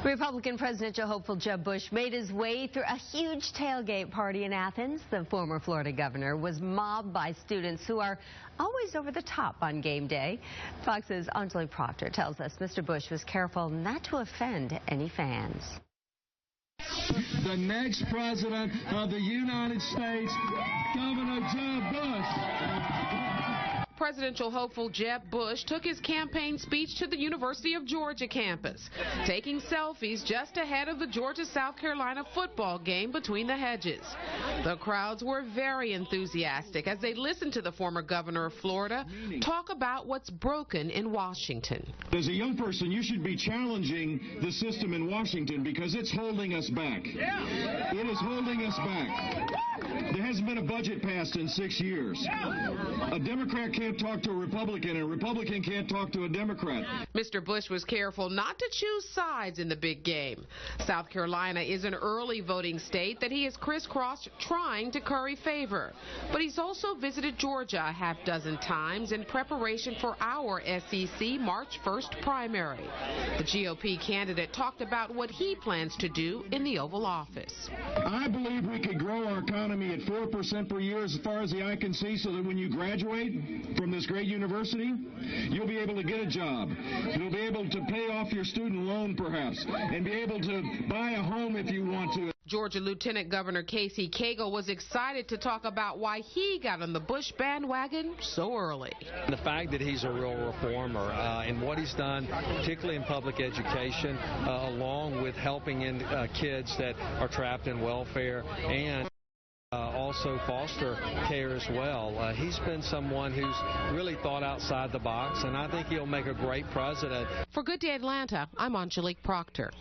Republican presidential hopeful Jeb Bush made his way through a huge tailgate party in Athens. The former Florida governor was mobbed by students who are always over the top on game day. Fox's Angelique Proctor tells us Mr. Bush was careful not to offend any fans. The next president of the United States, Governor Jeb Bush. Presidential hopeful Jeb Bush took his campaign speech to the University of Georgia campus, taking selfies just ahead of the Georgia-South Carolina football game between the hedges. The crowds were very enthusiastic as they listened to the former governor of Florida talk about what's broken in Washington. As a young person, you should be challenging the system in Washington because it's holding us back. It is holding us back. There hasn't been a budget passed in 6 years. A Democrat can't talk to a Republican, and a Republican can't talk to a Democrat. Mr. Bush was careful not to choose sides in the big game. South Carolina is an early voting state that he has crisscrossed trying to curry favor. But he's also visited Georgia a half-dozen times in preparation for our SEC March 1st primary. The GOP candidate talked about what he plans to do in the Oval Office. I believe we could grow our economy at 4% per year as far as the eye can see, so that when you graduate from this great university, you'll be able to get a job. You'll be able to pay off your student loan, perhaps, and be able to buy a home if you want to. Georgia Lieutenant Governor Casey Cagle was excited to talk about why he got on the Bush bandwagon so early. The fact that he's a real reformer and what he's done, particularly in public education, along with helping in kids that are trapped in welfare and also foster care as well. He's been someone who's really thought outside the box, and I think he'll make a great president. For Good Day Atlanta, I'm Angelique Proctor.